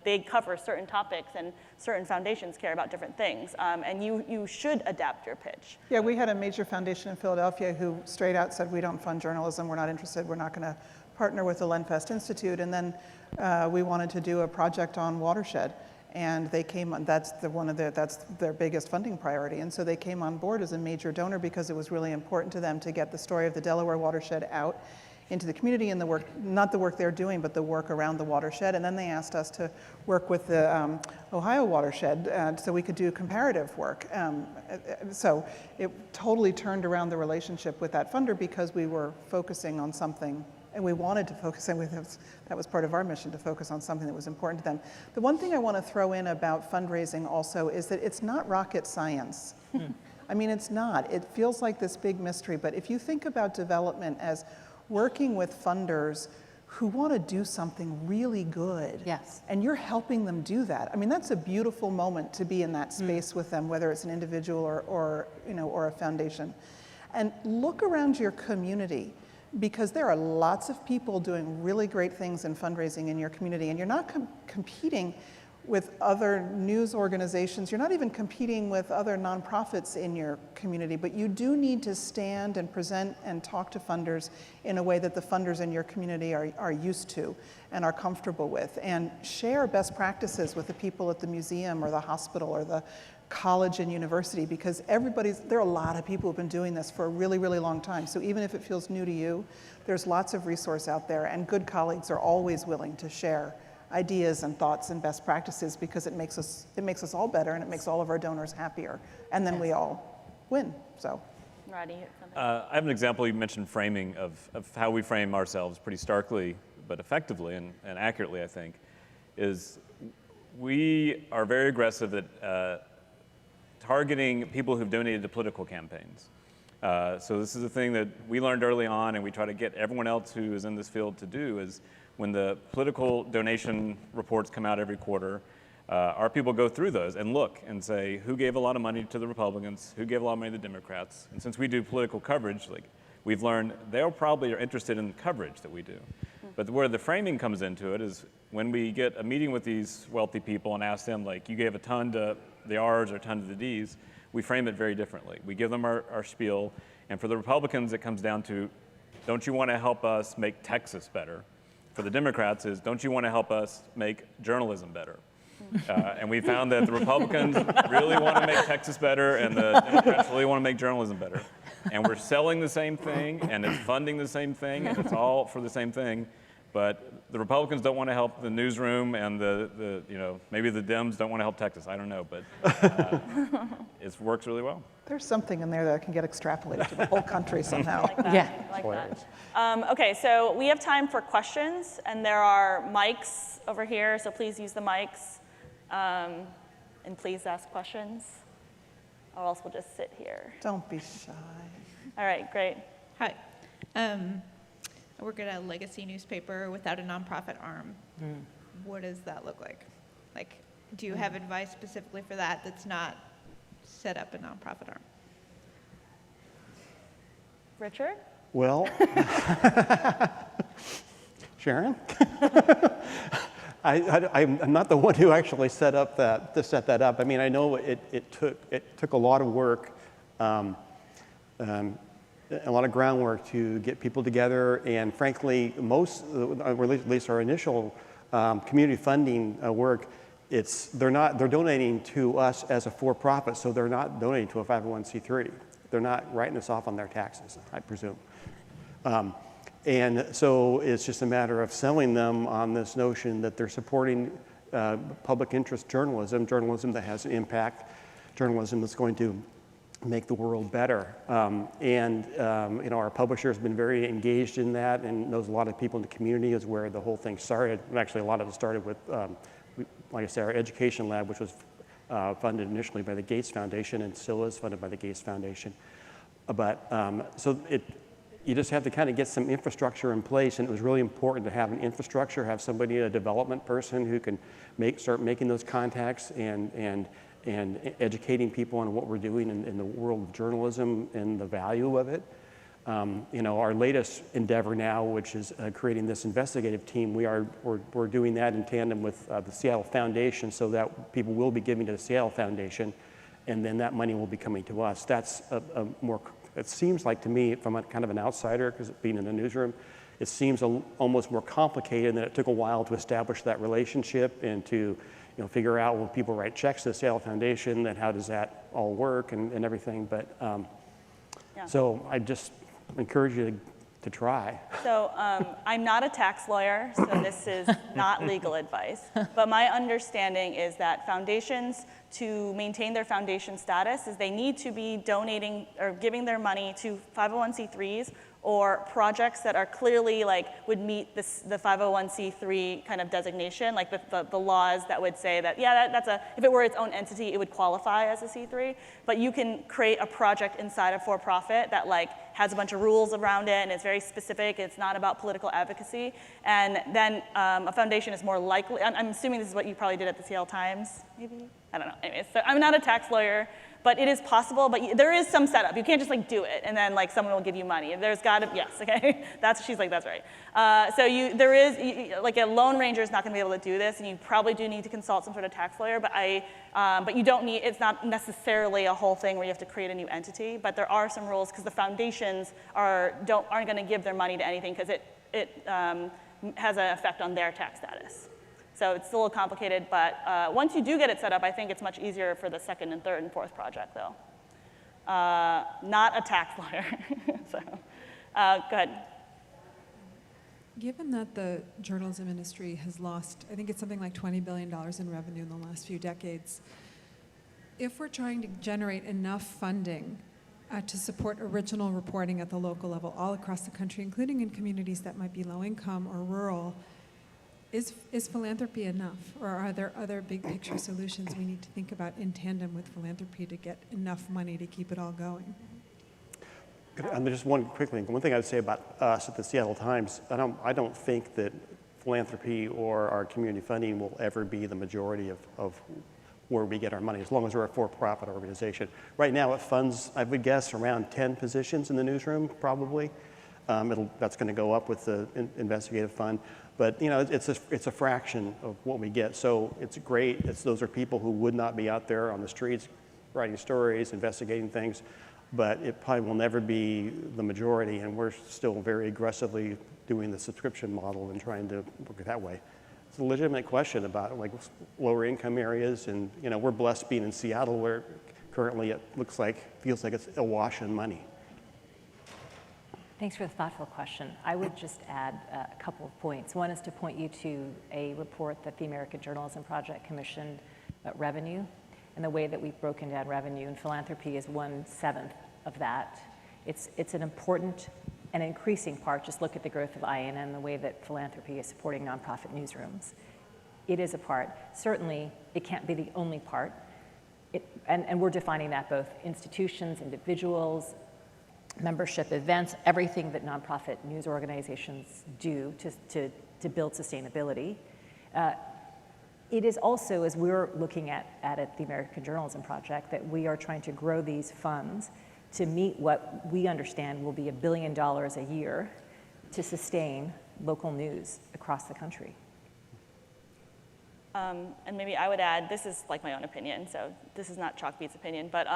They cover certain topics and certain foundations care about different things. And you should adapt your pitch. Yeah, we had a major foundation in Philadelphia who straight out said, we don't fund journalism, we're not interested, we're not gonna partner with the Lenfest Institute. And then we wanted to do a project on watershed. And they came on, that's their biggest funding priority. And so they came on board as a major donor because it was really important to them to get the story of the Delaware watershed out into the community and the work, not the work they're doing, but the work around the watershed. And then they asked us to work with the Ohio watershed so we could do comparative work. So it totally turned around the relationship with that funder because we were focusing on something. And we wanted to focus, and that was part of our mission, to focus on something that was important to them. The one thing I want to throw in about fundraising also is that it's not rocket science. I mean, it's not. It feels like this big mystery, but if you think about development as working with funders who want to do something really good, Yes. and you're helping them do that. I mean, that's a beautiful moment to be in that space with them, whether it's an individual or a foundation. And look around your community, because there are lots of people doing really great things in fundraising in your community, and you're not competing with other news organizations. You're not even competing with other nonprofits in your community, but you do need to stand and present and talk to funders in a way that the funders in your community are used to and are comfortable with, and share best practices with the people at the museum or the hospital or the college and university, because there are a lot of people who've been doing this for a really, really long time. So even if it feels new to you, there's lots of resource out there, and good colleagues are always willing to share ideas and thoughts and best practices because it makes us all better, and it makes all of our donors happier, and then we all win. So, Rodney, you had something? I have an example. You mentioned framing of how we frame ourselves pretty starkly, but effectively and accurately, I think, is we are very aggressive at targeting people who've donated to political campaigns. So this is a thing that we learned early on, and we try to get everyone else who is in this field to do, is when the political donation reports come out every quarter, our people go through those and look and say, who gave a lot of money to the Republicans, who gave a lot of money to the Democrats? And since we do political coverage, we've learned they probably are interested in the coverage that we do. But where the framing comes into it is when we get a meeting with these wealthy people and ask them, you gave a ton to the R's or a ton to the D's, we frame it very differently. We give them our spiel, and for the Republicans, it comes down to, don't you want to help us make Texas better? For the Democrats is, don't you want to help us make journalism better? And we found that the Republicans really want to make Texas better, and the Democrats really want to make journalism better. And we're selling the same thing, and it's funding the same thing, and it's all for the same thing. But the Republicans don't want to help the newsroom, and maybe the Dems don't want to help Texas. I don't know, but it works really well. there's something in there that can get extrapolated to the whole country somehow. Like that. Yeah. Like that. Okay, so we have time for questions, and there are mics over here, so please use the mics, and please ask questions, or else we'll just sit here. Don't be shy. All right, great. Hi. I work at a legacy newspaper without a nonprofit arm. What does that look like? Like, do you have advice specifically for that that's not set up a nonprofit arm? Richard? Well, Sharon? I'm not the one who actually set that up. I mean, I know it took a lot of work, a lot of groundwork to get people together, and frankly, or at least our initial community funding work, they're donating to us as a for-profit, so they're not donating to a 501c3. They're not writing this off on their taxes, I presume. And so it's just a matter of selling them on this notion that they're supporting public interest journalism that has an impact, journalism that's going to make the world better. Our publisher has been very engaged in that and knows a lot of people in the community, is where the whole thing started. And actually, a lot of it started with, like I said, our education lab, which was funded initially by the Gates Foundation and still is funded by the Gates Foundation. You just have to kind of get some infrastructure in place, and it was really important to have an infrastructure, have somebody, a development person who can start making those contacts and educating people on what we're doing in the world of journalism and the value of it. Our latest endeavor now, which is creating this investigative team, we're doing that in tandem with the Seattle Foundation, so that people will be giving to the Seattle Foundation, and then that money will be coming to us. That's it seems like to me, from a kind of an outsider, because being in the newsroom, it seems almost more complicated, and that it took a while to establish that relationship and to figure out when people write checks to the Seattle Foundation, and how does that all work and everything. But so I just encourage you to try. So I'm not a tax lawyer, so this is not legal advice. But my understanding is that foundations, to maintain their foundation status, is they need to be donating or giving their money to 501c3s or projects that are clearly would meet the 501c3 kind of designation, like the laws that would say that, if it were its own entity, it would qualify as a C3. But you can create a project inside a for-profit that has a bunch of rules around it and it's very specific. It's not about political advocacy. And then a foundation is more likely, I'm assuming this is what you probably did at the Seattle Times, maybe? I don't know. Anyways, so I'm not a tax lawyer, but it is possible, but there is some setup. You can't just do it and then someone will give you money. There's got to, yes, okay? She's like, that's right. There is, a Lone Ranger is not going to be able to do this, and you probably do need to consult some sort of tax lawyer, but you don't need, it's not necessarily a whole thing where you have to create a new entity, but there are some rules because the foundations aren't going to give their money to anything because it has an effect on their tax status. So it's a little complicated, but once you do get it set up, I think it's much easier for the second and third and fourth project, though. Not a tax lawyer. So, go ahead. Given that the journalism industry has lost, I think it's something like $20 billion in revenue in the last few decades, if we're trying to generate enough funding to support original reporting at the local level all across the country, including in communities that might be low income or rural, is philanthropy enough, or are there other big picture solutions we need to think about in tandem with philanthropy to get enough money to keep it all going? Just one quick thing. One thing I'd say about us at the Seattle Times, I don't think that philanthropy or our community funding will ever be the majority of where we get our money, as long as we're a for-profit organization. Right now it funds, I would guess, around 10 positions in the newsroom, probably. That's going to go up with the investigative fund. But it's a fraction of what we get. So it's great. Those are people who would not be out there on the streets writing stories, investigating things. But it probably will never be the majority. And we're still very aggressively doing the subscription model and trying to work it that way. It's a legitimate question about lower income areas. And we're blessed being in Seattle, where currently it feels like it's awash in money. Thanks for the thoughtful question. I would just add a couple of points. One is to point you to a report that the American Journalism Project commissioned about revenue, and the way that we've broken down revenue, and philanthropy is 1/7 of that. It's an important and increasing part. Just look at the growth of IANN and the way that philanthropy is supporting nonprofit newsrooms. It is a part. Certainly, it can't be the only part. And we're defining that both institutions, individuals, membership events, everything that nonprofit news organizations do to build sustainability. It is also, as we're looking at the American Journalism Project, that we are trying to grow these funds to meet what we understand will be $1 billion a year to sustain local news across the country. and maybe I would add, this is like my own opinion, so this is not Chalkbeat's opinion, but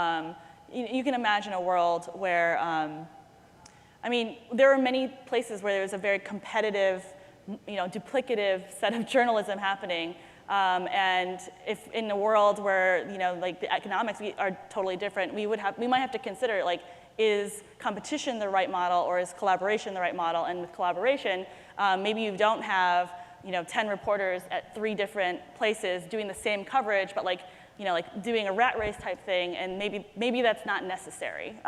you can imagine a world where, I mean, there are many places where there's a very competitive, duplicative set of journalism happening. And if in a world where, like the economics are totally different, we might have to consider, like, is competition the right model or is collaboration the right model? And with collaboration, maybe you don't have, 10 reporters at 3 different places doing the same coverage, but like doing a rat race type thing, and maybe that's not necessary.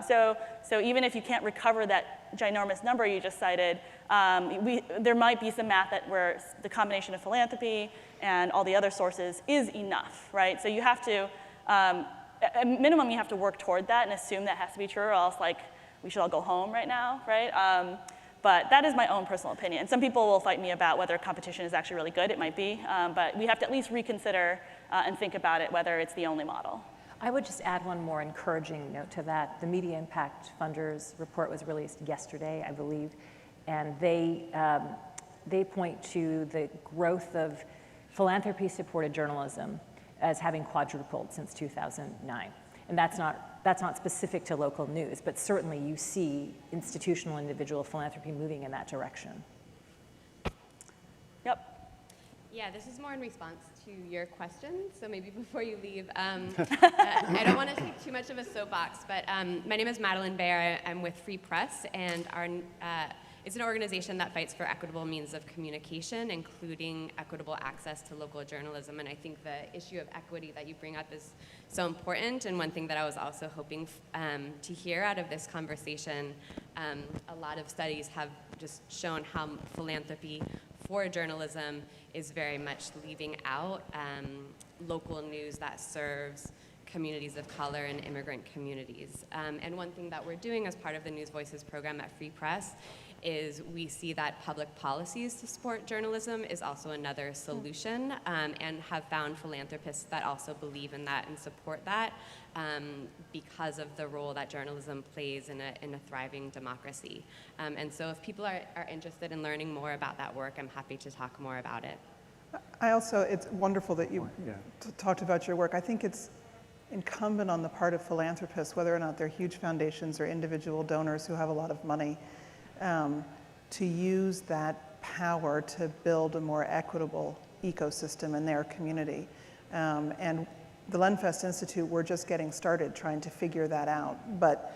So even if you can't recover that ginormous number you just cited, there might be some math where the combination of philanthropy and all the other sources is enough, right? So you have to, at minimum, you have to work toward that and assume that has to be true, or else like we should all go home right now, right? But that is my own personal opinion. And some people will fight me about whether competition is actually really good. It might be, but we have to at least reconsider and think about it, whether it's the only model. I would just add one more encouraging note to that. The Media Impact Funders report was released yesterday, I believe, and they point to the growth of philanthropy-supported journalism as having quadrupled since 2009. And that's not specific to local news, but certainly you see institutional individual philanthropy moving in that direction. Yep. Yeah, this is more in response to your question, so maybe before you leave, I don't want to take too much of a soapbox, but my name is Madeline Baer. I'm with Free Press, and it's an organization that fights for equitable means of communication, including equitable access to local journalism. And I think the issue of equity that you bring up is so important. And one thing that I was also hoping to hear out of this conversation, a lot of studies have just shown how philanthropy for journalism is very much leaving out local news that serves communities of color and immigrant communities. And one thing that we're doing as part of the News Voices program at Free Press is we see that public policies to support journalism is also another solution, and have found philanthropists that also believe in that and support that because of the role that journalism plays in a thriving democracy. And so if people are interested in learning more about that work, I'm happy to talk more about it. It's wonderful that you talked about your work. I think it's incumbent on the part of philanthropists, whether or not they're huge foundations or individual donors who have a lot of money, to use that power to build a more equitable ecosystem in their community. And the Lenfest Institute, we're just getting started trying to figure that out. But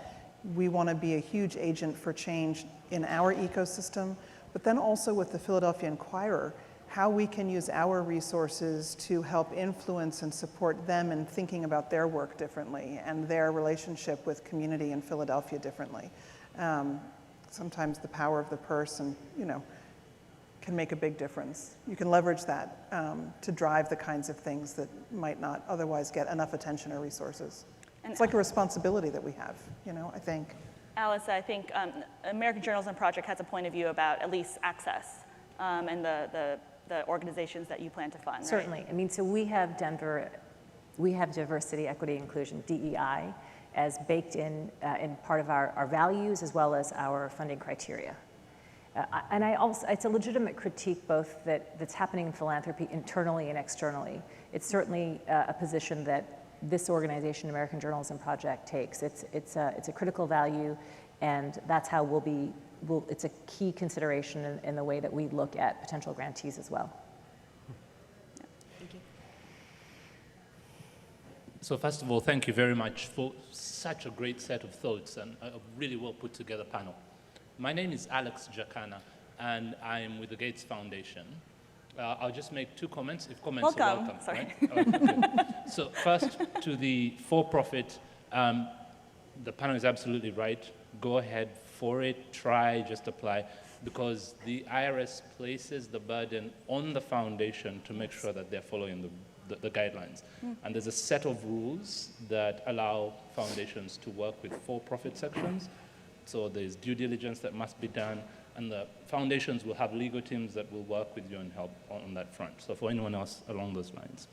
we want to be a huge agent for change in our ecosystem, but then also with the Philadelphia Inquirer, how we can use our resources to help influence and support them in thinking about their work differently and their relationship with community in Philadelphia differently. Sometimes the power of the purse and, can make a big difference. You can leverage that to drive the kinds of things that might not otherwise get enough attention or resources. And it's like a responsibility that we have, I think. Alice, I think American Journalism Project has a point of view about at least access and the organizations that you plan to fund. Certainly. Right? I mean, so we have diversity, equity, inclusion, DEI, as baked in part of our values as well as our funding criteria. And it's a legitimate critique both that's happening in philanthropy internally and externally. It's certainly a position that this organization, American Journalism Project, takes. It's a critical value, and that's how it's a key consideration in the way that we look at potential grantees as well. Thank you. So first of all, thank you very much for such a great set of thoughts and a really well put together panel. My name is Alex Jacana, and I'm with the Gates Foundation. I'll just make 2 comments, if comments are welcome. Sorry. Right? Okay. So first, to the for-profit, the panel is absolutely right. Go ahead for it, try, just apply, because the IRS places the burden on the foundation to make sure that they're following the guidelines. And there's a set of rules that allow foundations to work with for-profit sections. So there's due diligence that must be done, and the foundations will have legal teams that will work with you and help on that front. So for anyone else along those lines.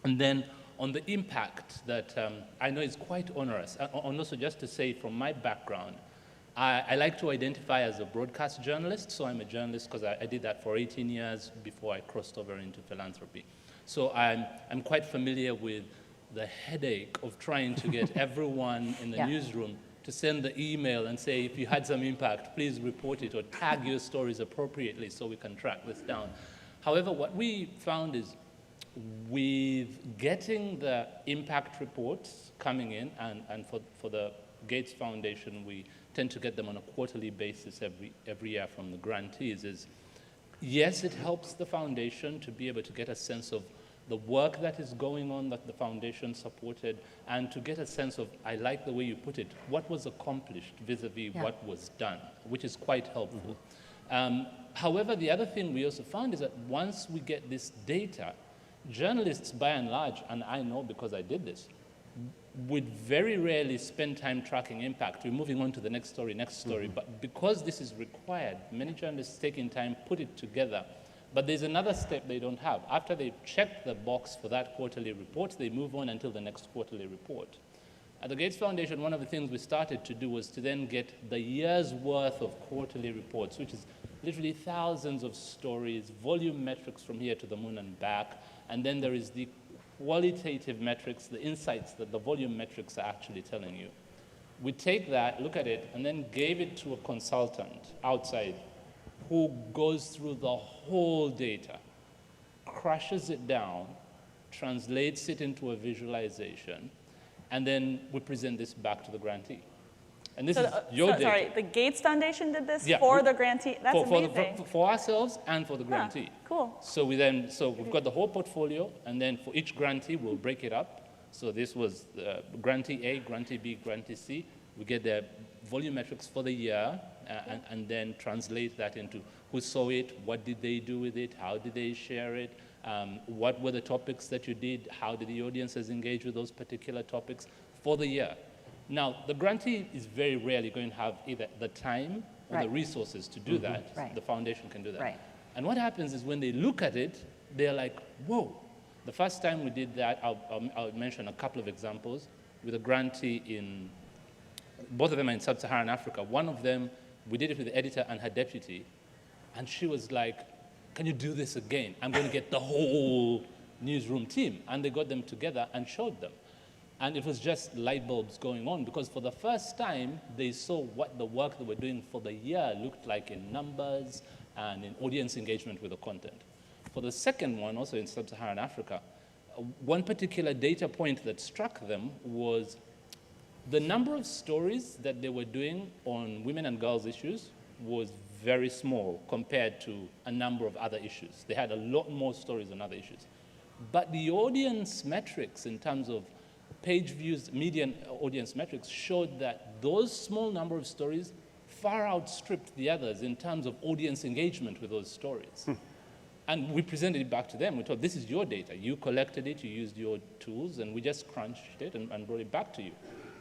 And then on the impact that I know is quite onerous, and also just to say from my background, I like to identify as a broadcast journalist, so I'm a journalist because I did that for 18 years before I crossed over into philanthropy. So I'm quite familiar with the headache of trying to get everyone in the newsroom to send the email and say, if you had some impact, please report it or tag your stories appropriately so we can track this down. However, what we found is with getting the impact reports coming in, and for the Gates Foundation, we tend to get them on a quarterly basis every year from the grantees, is yes, it helps the foundation to be able to get a sense of the work that is going on that the foundation supported, and to get a sense of, I like the way you put it, what was accomplished vis-a-vis what was done, which is quite helpful. However, the other thing we also found is that once we get this data, journalists by and large, and I know because I did this, would very rarely spend time tracking impact. We're moving on to the next story, but because this is required, many journalists take in time, put it together. But there's another step they don't have. After they've checked the box for that quarterly report, they move on until the next quarterly report. At the Gates Foundation, one of the things we started to do was to then get the year's worth of quarterly reports, which is literally thousands of stories, volume metrics from here to the moon and back, and then there is the qualitative metrics, the insights that the volume metrics are actually telling you. We take that, look at it, and then gave it to a consultant outside who goes through the whole data, crushes it down, translates it into a visualization, and then we present this back to the grantee. And this is your data. Sorry, the Gates Foundation did this for the grantee? That's amazing. For ourselves and for the grantee. Cool. So we've got the whole portfolio, and then for each grantee, we'll break it up. So this was grantee A, grantee B, grantee C. We get the volume metrics for the year, and then translate that into who saw it, what did they do with it, how did they share it, what were the topics that you did, how did the audiences engage with those particular topics for the year. Now, the grantee is very rarely going to have either the time or the resources to do that. The foundation can do that. And what happens is when they look at it, they're like, whoa. The first time we did that, I'll mention a couple of examples with a grantee in, both of them are in sub-Saharan Africa. One of them, we did it with the editor and her deputy, and she was like, can you do this again? I'm going to get the whole newsroom team. And they got them together and showed them. And it was just light bulbs going on, because for the first time, they saw what the work they were doing for the year looked like in numbers and in audience engagement with the content. For the second one, also in sub-Saharan Africa, one particular data point that struck them was the number of stories that they were doing on women and girls issues was very small compared to a number of other issues. They had a lot more stories on other issues. But the audience metrics in terms of page views, median audience metrics, showed that those small number of stories far outstripped the others in terms of audience engagement with those stories. And we presented it back to them. We thought, this is your data. You collected it, you used your tools, and we just crunched it and brought it back to you.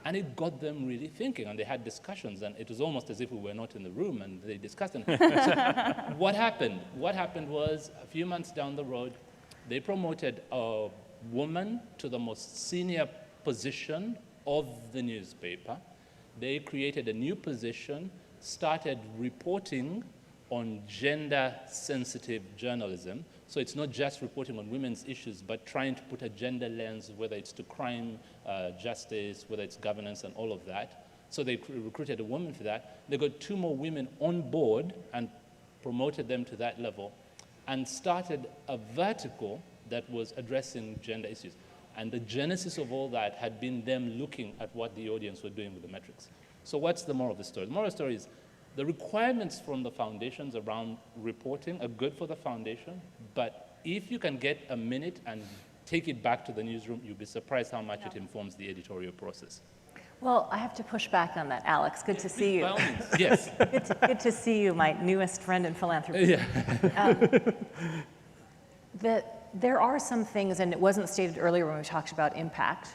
And it got them really thinking, and they had discussions, and it was almost as if we were not in the room, and they discussed it. So what happened? What happened was, a few months down the road, they promoted a woman to the most senior position of the newspaper. They created a new position, started reporting on gender-sensitive journalism. So it's not just reporting on women's issues, but trying to put a gender lens, whether it's to crime, justice, whether it's governance and all of that. So they recruited a woman for that. They got 2 more women on board and promoted them to that level, and started a vertical that was addressing gender issues. And the genesis of all that had been them looking at what the audience were doing with the metrics. So what's the moral of the story? The moral of the story is the requirements from the foundations around reporting are good for the foundation, but if you can get a minute and take it back to the newsroom, you'll be surprised how much it informs the editorial process. Well, I have to push back on that, Alex. Good to see you. By all means, yes. Good to see you, my newest friend in philanthropy. Yeah. There are some things, and it wasn't stated earlier when we talked about impact.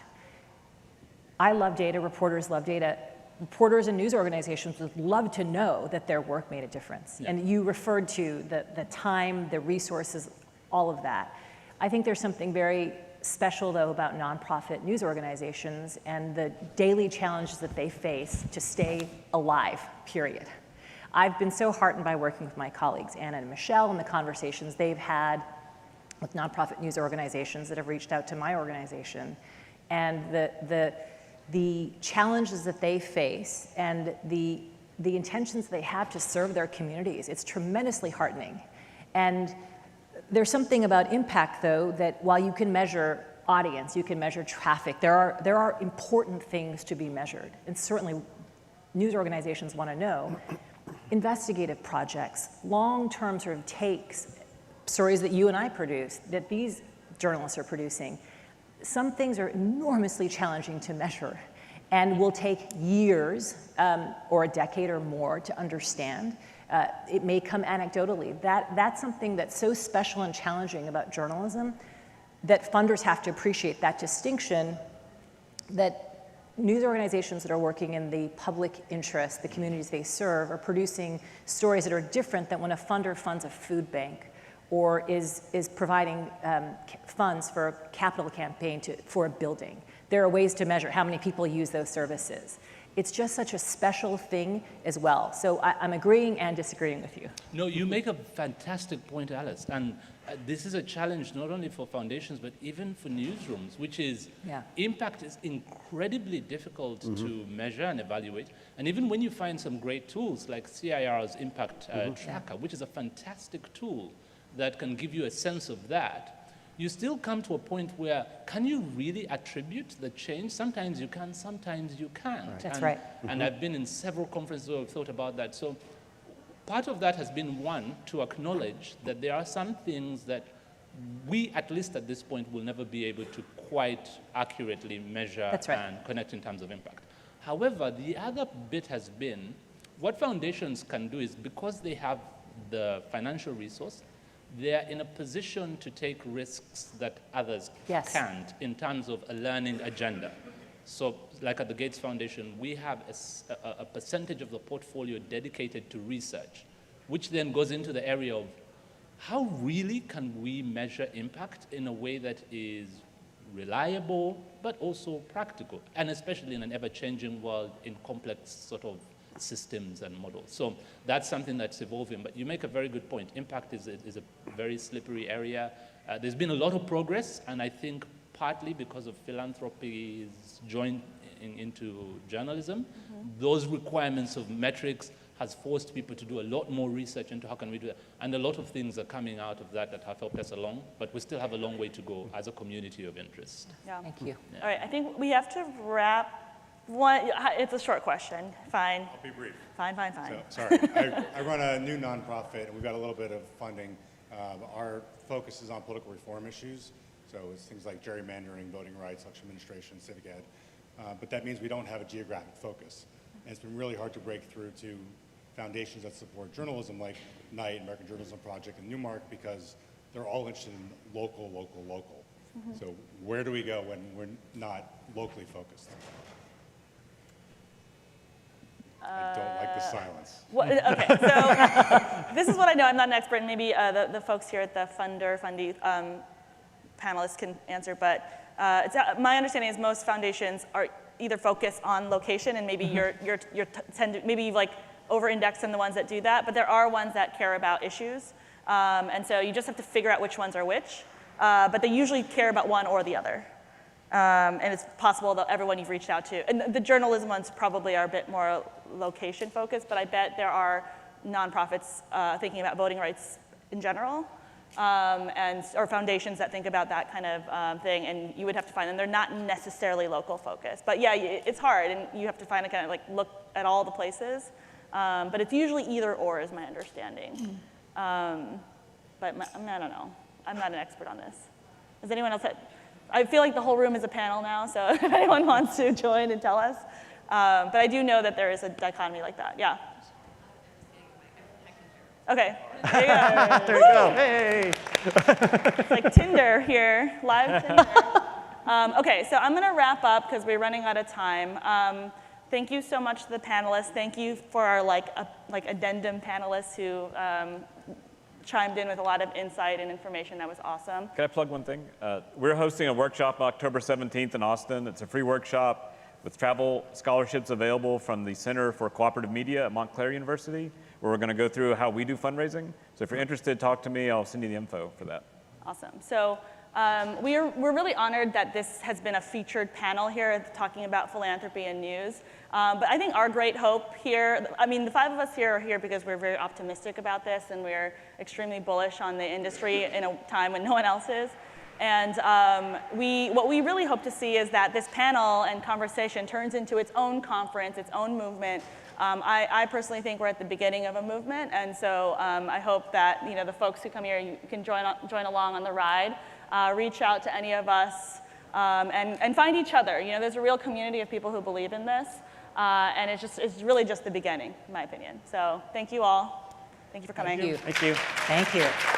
I love data, reporters love data. Reporters and news organizations would love to know that their work made a difference. Yeah. And you referred to the time, the resources, all of that. I think there's something very special, though, about nonprofit news organizations and the daily challenges that they face to stay alive, period. I've been so heartened by working with my colleagues, Anna and Michelle, and the conversations they've had with nonprofit news organizations that have reached out to my organization, and the challenges that they face and the intentions they have to serve their communities. It's tremendously heartening. And there's something about impact, though, that while you can measure audience, you can measure traffic, there are important things to be measured. And certainly news organizations want to know investigative projects, long-term sort of takes, stories that you and I produce, that these journalists are producing. Some things are enormously challenging to measure and will take years or a decade or more to understand. It may come anecdotally. That's something that's so special and challenging about journalism that funders have to appreciate that distinction, that news organizations that are working in the public interest, the communities they serve, are producing stories that are different than when a funder funds a food bank or is providing funds for a capital campaign for a building. There are ways to measure how many people use those services. It's just such a special thing as well. So I'm agreeing and disagreeing with you. No, you make a fantastic point, Alice. And this is a challenge not only for foundations, but even for newsrooms, which is impact is incredibly difficult to measure and evaluate. And even when you find some great tools like CIR's Impact Tracker, which is a fantastic tool that can give you a sense of that, you still come to a point where, can you really attribute the change? Sometimes you can, sometimes you can't. Right. That's right. And I've been in several conferences where I've thought about that. So part of that has been, one, to acknowledge that there are some things that we, at least at this point, will never be able to quite accurately measure and connect in terms of impact. However, the other bit has been, what foundations can do is, because they have the financial resource, they're in a position to take risks that others can't in terms of a learning agenda. So like at the Gates Foundation, we have a percentage of the portfolio dedicated to research, which then goes into the area of how really can we measure impact in a way that is reliable, but also practical, and especially in an ever-changing world in complex sort of systems and models. So that's something that's evolving, but you make a very good point. Impact is a very slippery area. There's been a lot of progress, and I think partly because of philanthropy's joining into journalism, those requirements of metrics has forced people to do a lot more research into how can we do that. And a lot of things are coming out of that have helped us along, but we still have a long way to go as a community of interest. Yeah. Thank you. All right, I think we have to wrap. It's a short question. Fine. I'll be brief. Fine. So, sorry. I run a new nonprofit, and we've got a little bit of funding. Our focus is on political reform issues. So it's things like gerrymandering, voting rights, election administration, civic ed. But that means we don't have a geographic focus. And it's been really hard to break through to foundations that support journalism like Knight, American Journalism Project, and Newmark, because they're all interested in local. So where do we go when we're not locally focused? I don't like the silence. Okay, so this is what I know. I'm not an expert, and maybe the folks here at the fundee panelists can answer, but my understanding is most foundations are either focused on location, and maybe maybe you've like over-indexed in the ones that do that, but there are ones that care about issues, and so you just have to figure out which ones are which, but they usually care about one or the other. And it's possible that everyone you've reached out to, and the journalism ones probably are a bit more location focused, but I bet there are nonprofits thinking about voting rights in general, or foundations that think about that kind of thing, and you would have to find them. They're not necessarily local focused, but yeah, it's hard, and you have to find a kind of like look at all the places, but it's usually either or is my understanding. But I don't know. I'm not an expert on this. Does anyone else I feel like the whole room is a panel now, so if anyone wants to join and tell us. But I do know that there is a dichotomy like that. Yeah. Okay. There you go. There you go. Hey. It's like Tinder here, live Tinder. Okay, so I'm going to wrap up because we're running out of time. Thank you so much to the panelists. Thank you for our addendum panelists who chimed in with a lot of insight and information that was awesome. Can I plug one thing? We're hosting a workshop October 17th in Austin. It's a free workshop with travel scholarships available from the Center for Cooperative Media at Montclair University, where we're going to go through how we do fundraising. So if you're interested, talk to me. I'll send you the info for that. Awesome. So we're really honored that this has been a featured panel here talking about philanthropy and news. But I think our great hope here, I mean, the 5 of us here are here because we're very optimistic about this and we're extremely bullish on the industry in a time when no one else is. And what we really hope to see is that this panel and conversation turns into its own conference, its own movement. I personally think we're at the beginning of a movement, and so I hope that the folks who come here, you can join along on the ride, reach out to any of us, and find each other. There's a real community of people who believe in this, and it's really just the beginning, in my opinion. So thank you all. Thank you for coming. Thank you. Thank you. Thank you.